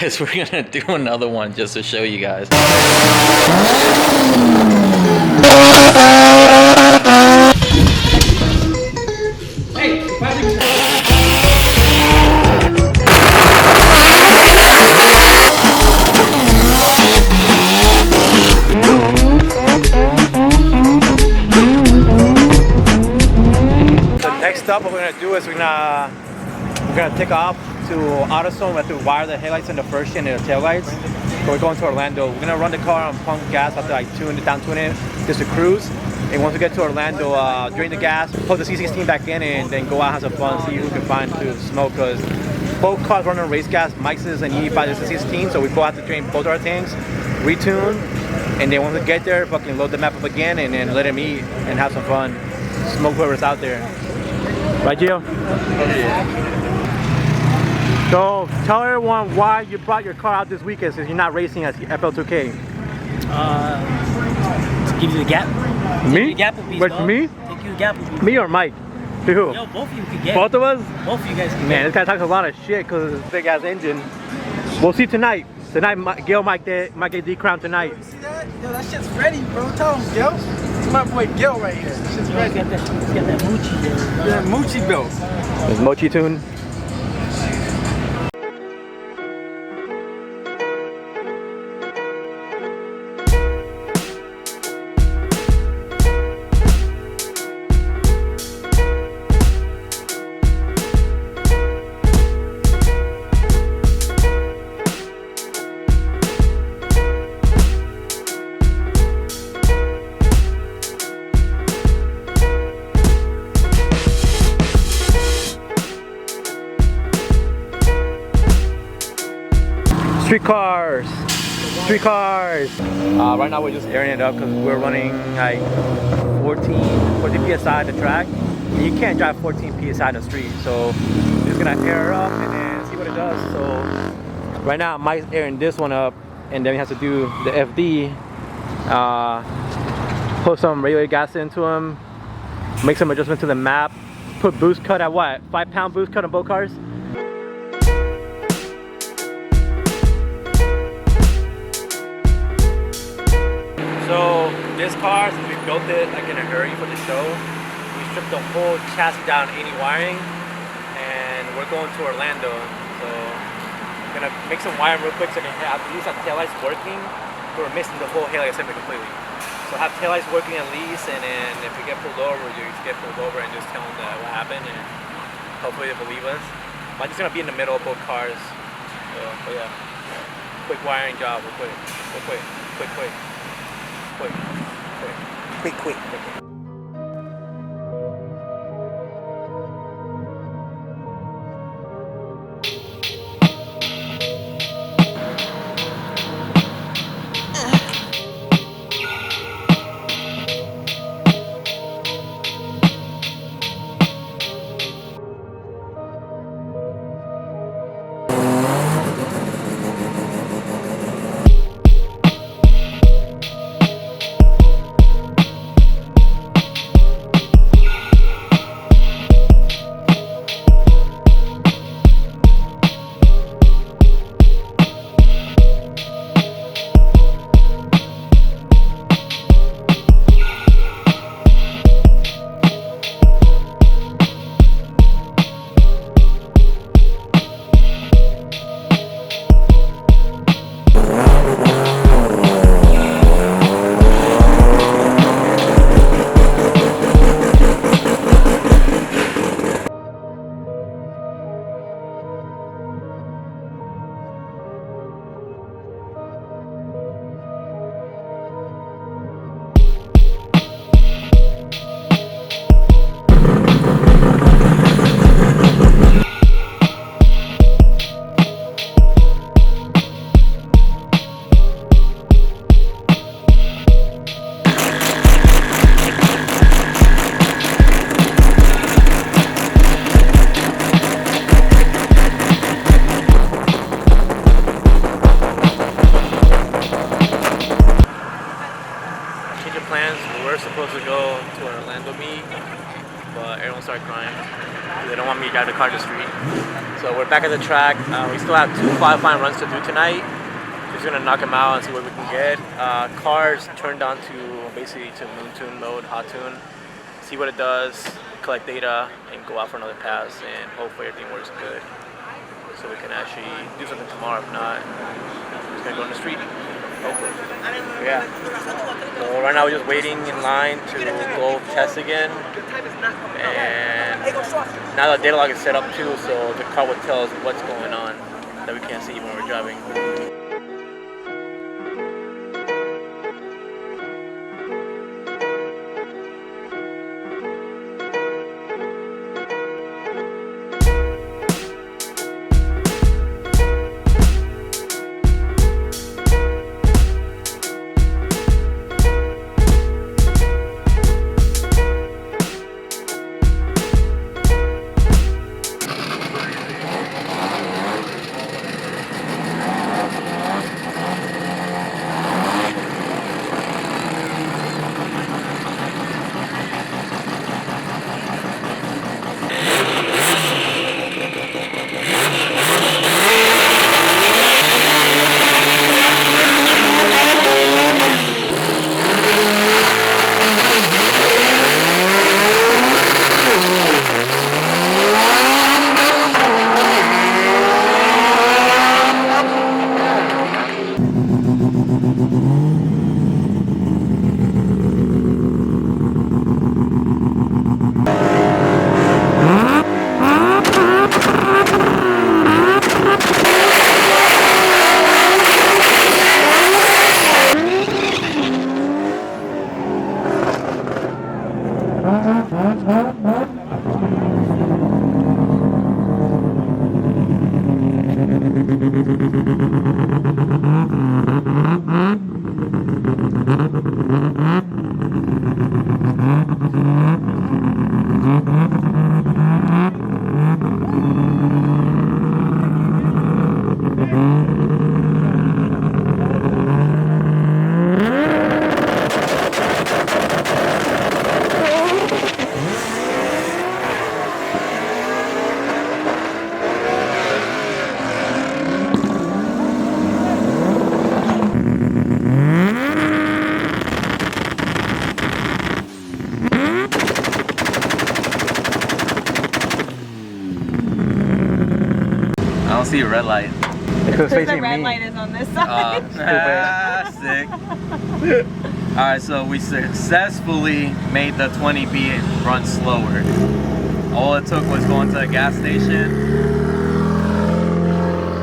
guess we're gonna do another one just to show you guys. Next up, what we're gonna do is we're gonna take off to AutoZone. We have to wire the headlights in the first gen and the tail lights. So we're going to Orlando. We're gonna run the car on pump gas after like tune it, just to cruise. And once we get to Orlando, drain the gas, plug the C16 back in, and then go out and have some fun, see who we can find to smoke. Because both cars run on race gas, Mike's and E5 is the C16, so we both have to drain both our tanks, retune, and then when we get there, fucking load the map up again, and then let him eat and have some fun, smoke whoever's out there. Right, Gio? Yeah. So tell everyone why you brought your car out this weekend since you're not racing at FL2K. To give you the gap. Me? Gap will be Wait, me? Take you the gap will be. Me or Mike? To who? Yo, both of you could get. Both of us? Both of you guys can Man, this guy talks a lot of shit because of his big ass engine. We'll see tonight. Tonight, Gil might get decrowned tonight. You see that? Yo, that shit's ready, bro. Tell him, Gil. It's my boy Gil right here. That shit's ready. Let's get that Moochie there. Yeah, Moochie built. There's Mochi Tune. Street cars. Right now we're just airing it up because we're running like 14 psi at the track. And you can't drive 14 psi in the street, so we're just gonna air it up and then see what it does. So right now Mike's airing this one up, and then he has to do the FD. Put some regular gas into him, make some adjustment to the map, put boost cut at what? 5-pound boost cut on both cars. So this car, since we built it like in a hurry for the show, we stripped the whole chassis down, any wiring, and we're going to Orlando. So I'm gonna make some wiring real quick so I can have at least have taillights working. We're missing the whole headlight assembly completely. So have taillights working at least, and then if we get pulled over, you just get pulled over and just tell them that what happened, and hopefully they believe us. But I'm just gonna be in the middle of both cars. So, but yeah, quick wiring job, real quick. Quick. Orlando meet, but everyone started crying. They don't want me to drive the car to the street. So we're back at the track. We still have 2 qualifying runs to do tonight. Just gonna knock them out and see what we can get. Cars turned on to basically to moon tune mode, hot tune. See what it does, collect data, and go out for another pass, and hopefully everything works good. So we can actually do something tomorrow. If not, we're just gonna go in the street. Hopefully. Yeah. So right now we're just waiting in line to go test again. And now the data log is set up too, so the car will tell us what's going on that we can't see when we're driving. I don't see a red light. Because the red light is on this side. Sick. Alright, so we successfully made the 20B run slower. All it took was going to a gas station,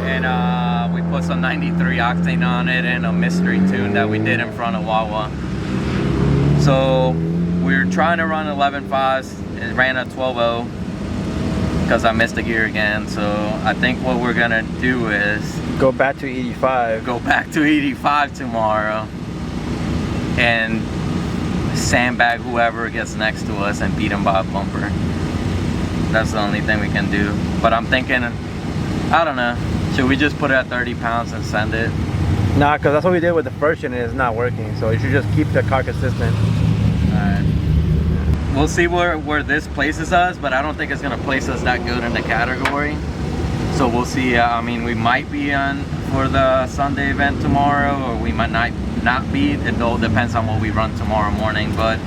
and we put some 93 octane on it and a mystery tune that we did in front of Wawa. So we were trying to run 11.5s. It ran a 12.0 because I missed a gear again. So I think what we're gonna do is go back to 85. Go back to 85 tomorrow and sandbag whoever gets next to us and beat them by a bumper. That's the only thing we can do. But I'm thinking, I don't know, should we just put it at 30 pounds and send it? Nah, because that's what we did with the first gen and it's not working. So you should just keep the car consistent. Alright. We'll see where this places us, but I don't think it's going to place us that good in the category. So we'll see. I mean, we might be on for the Sunday event tomorrow, or we might not be. It all depends on what we run tomorrow morning. But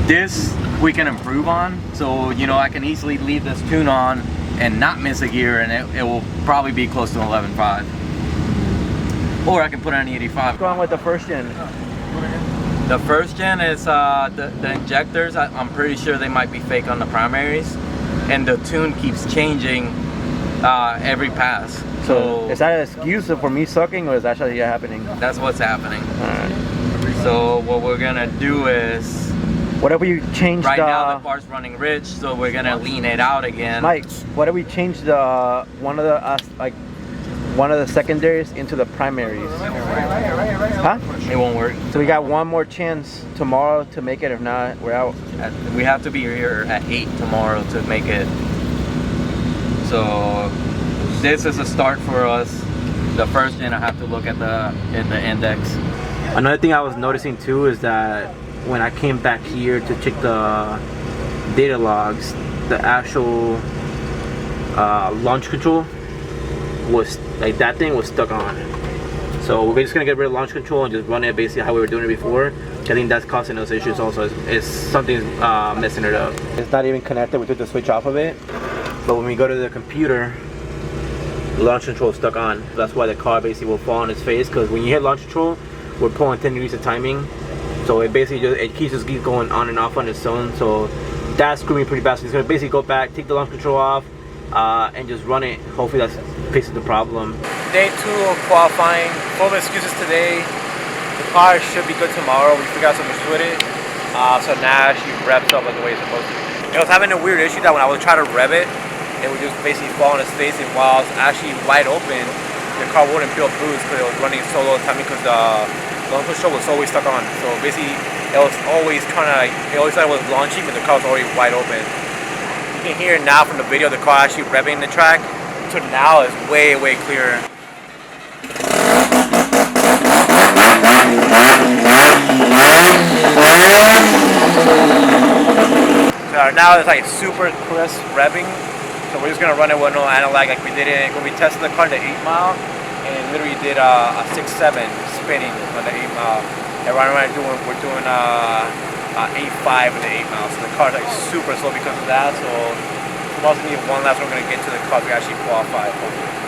this we can improve on. So, you know, I can easily leave this tune on and not miss a gear, and it will probably be close to 11.5. Or I can put on 85. What's going on with the first gen? The first gen is the injectors. I'm pretty sure they might be fake on the primaries, and the tune keeps changing every pass. So is that an excuse for me sucking, or is that actually happening? That's what's happening. Alright. So what we're gonna do is, what if we change right now the car's running rich, so we're gonna lean it out again. Mike, what if we change the one of the secondaries into the primaries? Huh? It won't work. So we got one more chance tomorrow to make it. If not, we're out. We have to be here at 8 tomorrow to make it. So this is a start for us. The first gen, I have to look at the index. Another thing I was noticing too is that when I came back here to check the data logs, the actual launch control was like that thing was stuck on. So we're just gonna get rid of launch control and just run it basically how we were doing it before. I think that's causing us issues also. It's something's messing it up. It's not even connected. We took the switch off of it. But when we go to the computer, the launch control is stuck on. That's why the car basically will fall on its face, because when you hit launch control, we're pulling 10 degrees of timing. So it basically just keeps going on and off on its own. So that's screwing me pretty bad. So it's gonna basically go back, take the launch control off, and just run it. Hopefully that fixes the problem. Day 2 of qualifying. Full of excuses today. The car should be good tomorrow. We forgot some issues with it. So now she revs up like the way it's supposed to. It was having a weird issue that when I was trying to rev it, it would just basically fall on its face, and while it's actually wide open, the car wouldn't feel boost because it was running so low time because the launch control was always stuck on. So basically, it was always trying to, it always thought it was launching, but the car was already wide open. You can hear now from the video the car actually revving the track, so now it's way clearer. So now it's like super crisp revving. So we're just gonna run it with no analog like we did it when we tested the car at the 8 mile, and literally did a 6.7 spinning on the 8 mile. And right now we're doing 8.5 in the 8 mile. So the car's like super slow because of that. So we're also need one lap. So we're gonna get to the car to actually qualify. Hopefully.